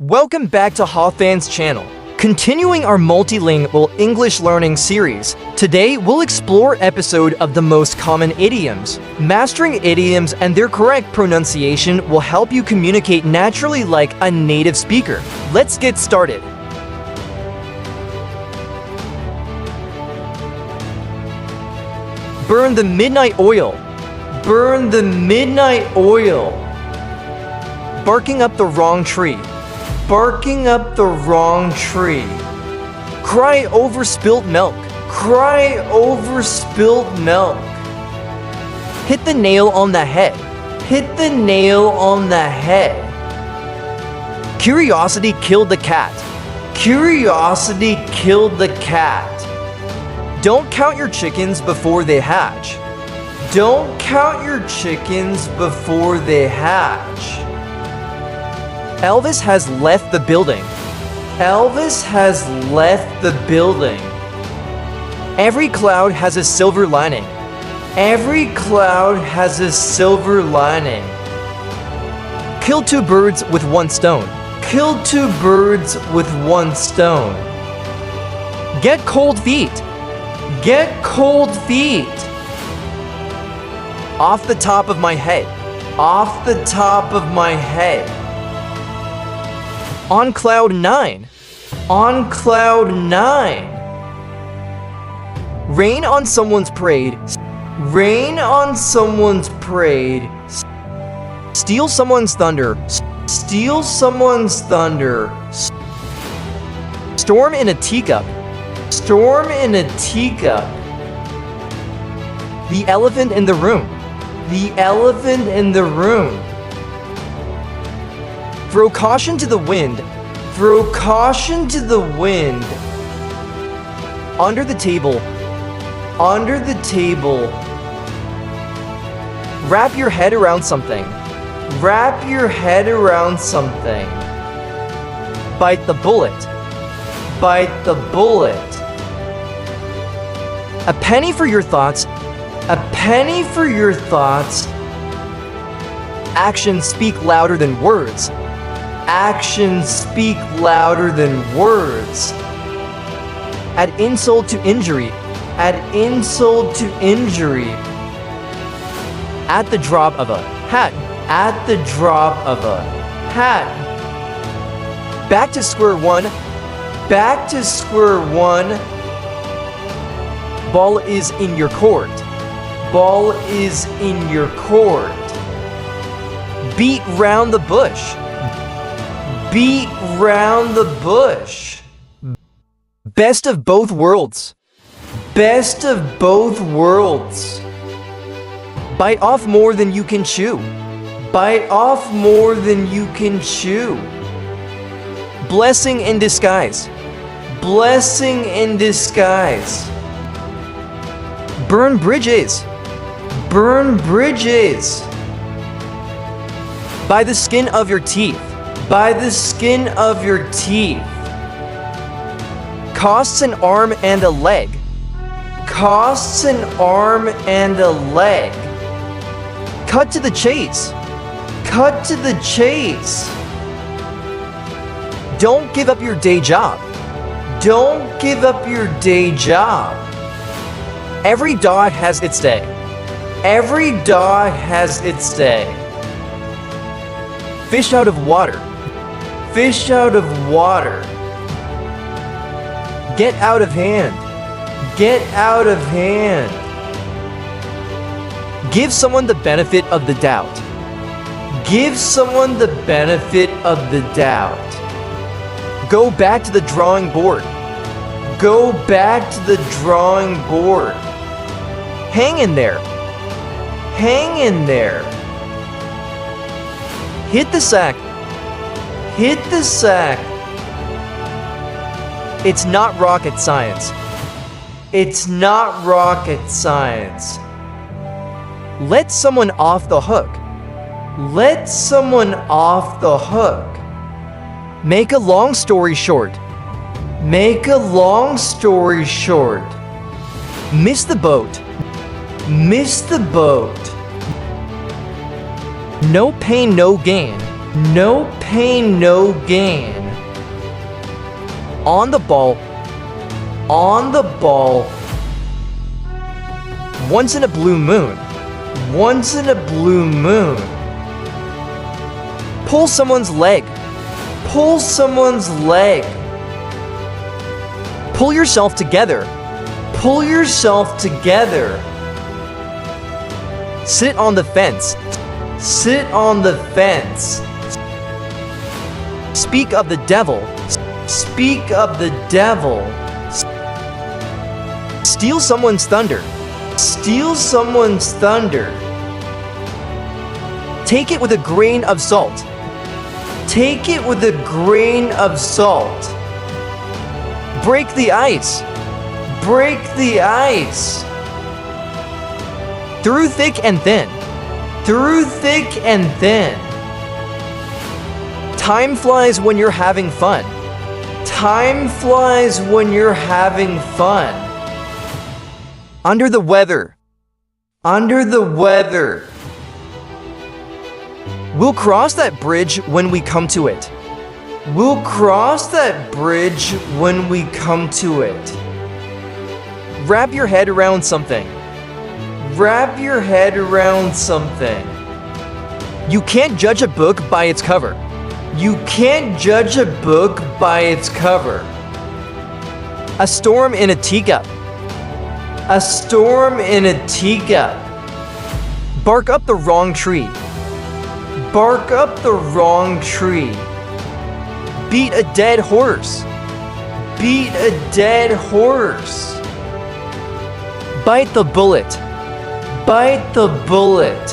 Welcome back to Hawfan's channel. Continuing our multilingual English learning series, today we'll explore episode of the most common idioms. Mastering idioms and their correct pronunciation will help you communicate naturally like a native speaker. Let's get started. Burn the midnight oil. Burn the midnight oil. Barking up the wrong tree. Barking up the wrong tree. Cry over spilt milk. Cry over spilt milk. Hit the nail on the head. Hit the nail on the head. Curiosity killed the cat. Curiosity killed the cat. Don't count your chickens before they hatch. Don't count your chickens before they hatch. Elvis has left the building. Elvis has left the building. Every cloud has a silver lining. Every cloud has a silver lining. Kill two birds with one stone. Kill two birds with one stone. Get cold feet. Get cold feet. Off the top of my head. Off the top of my head. On cloud nine. On cloud nine. Rain on someone's parade. Rain on someone's parade. Steal someone's thunder. Steal someone's thunder. Storm in a teacup. Storm in a teacup. The elephant in the room. The elephant in the room. Throw caution to the wind. Throw caution to the wind. Under the table. Under the table. Wrap your head around something. Wrap your head around something. Bite the bullet. Bite the bullet. A penny for your thoughts. A penny for your thoughts. Actions speak louder than words. Actions speak louder than words. Add insult to injury. Add insult to injury. At the drop of a hat. At the drop of a hat. Back to square one. Back to square one. Ball is in your court. Ball is in your court. Beat round the bush. Beat round the bush. Best of both worlds. Best of both worlds. Bite off more than you can chew. Bite off more than you can chew. Blessing in disguise. Blessing in disguise. Burn bridges. Burn bridges. By the skin of your teeth. By the skin of your teeth. Costs an arm and a leg. Costs an arm and a leg. Cut to the chase. Cut to the chase. Don't give up your day job. Don't give up your day job. Every dog has its day. Every dog has its day. Fish out of water. Fish out of water. Get out of hand. Get out of hand. Give someone the benefit of the doubt. Give someone the benefit of the doubt. Go back to the drawing board. Go back to the drawing board. Hang in there. Hang in there. Hit the sack. Hit the sack. It's not rocket science. It's not rocket science. Let someone off the hook. Let someone off the hook. Make a long story short. Make a long story short. Miss the boat. Miss the boat. No pain, no gain. No pain, no gain. On the ball. On the ball. Once in a blue moon. Once in a blue moon. Pull someone's leg. Pull someone's leg. Pull yourself together. Pull yourself together. Sit on the fence. Sit on the fence. Speak of the devil. Speak of the devil. Steal someone's thunder. Steal someone's thunder. Take it with a grain of salt. Take it with a grain of salt. Break the ice. Break the ice. Through thick and thin. Through thick and thin. Time flies when you're having fun. Time flies when you're having fun. Under the weather. Under the weather. We'll cross that bridge when we come to it. We'll cross that bridge when we come to it. Wrap your head around something. Wrap your head around something. You can't judge a book by its cover. You can't judge a book by its cover. A storm in a teacup. A storm in a teacup. Bark up the wrong tree. Bark up the wrong tree. Beat a dead horse. Beat a dead horse. Bite the bullet. Bite the bullet.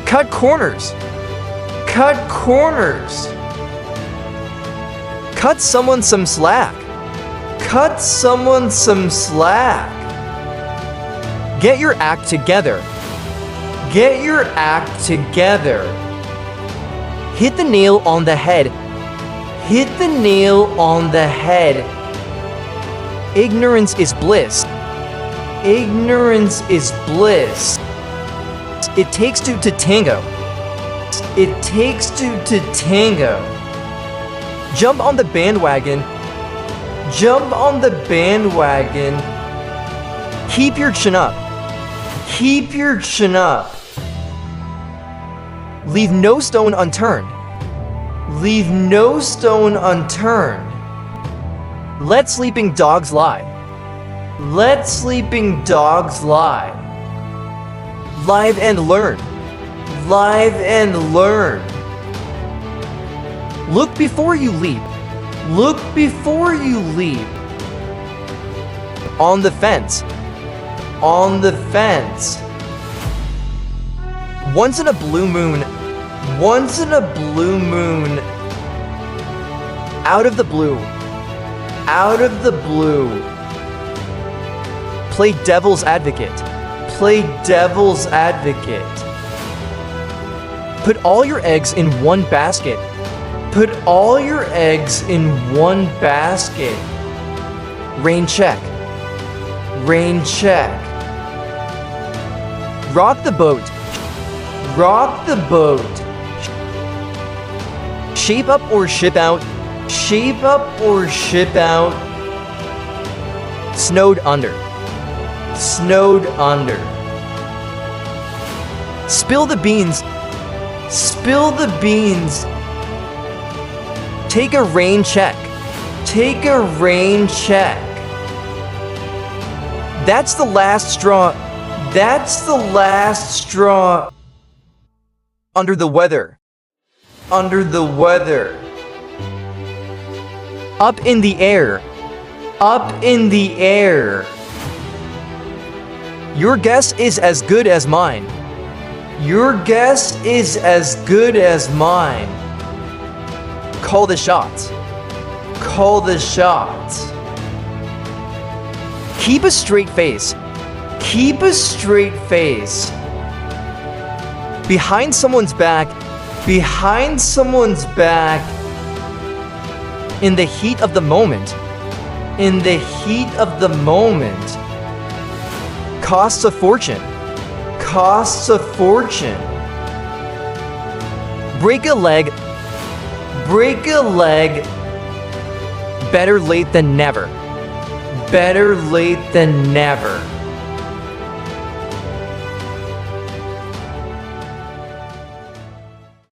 Cut corners. Cut corners. Cut someone some slack. Cut someone some slack. Get your act together. Get your act together. Hit the nail on the head. Hit the nail on the head. Ignorance is bliss. Ignorance is bliss. It takes two to tango. It takes two to tango. Jump on the bandwagon. Jump on the bandwagon. Keep your chin up. Keep your chin up. Leave no stone unturned. Leave no stone unturned. Let sleeping dogs lie. Let sleeping dogs lie. Live and learn. Live and learn. Look before you leap. Look before you leap. On the fence. On the fence. Once in a blue moon. Once in a blue moon. Out of the blue. Out of the blue. Play devil's advocate. Play devil's advocate. Put all your eggs in one basket. Put all your eggs in one basket. Rain check. Rain check. Rock the boat. Rock the boat. Shape up or ship out. Shape up or ship out. Snowed under. Snowed under. Spill the beans. Spill the beans. Take a rain check. Take a rain check. That's the last straw. That's the last straw. Under the weather. Under the weather. Up in the air. Up in the air. Your guess is as good as mine. Your guess is as good as mine. Call the shots. Call the shots. Keep a straight face. Keep a straight face. Behind someone's back. Behind someone's back. In the heat of the moment. In the heat of the moment. Costs a fortune. Costs a fortune. Break a leg. Break a leg. Better late than never. Better late than never.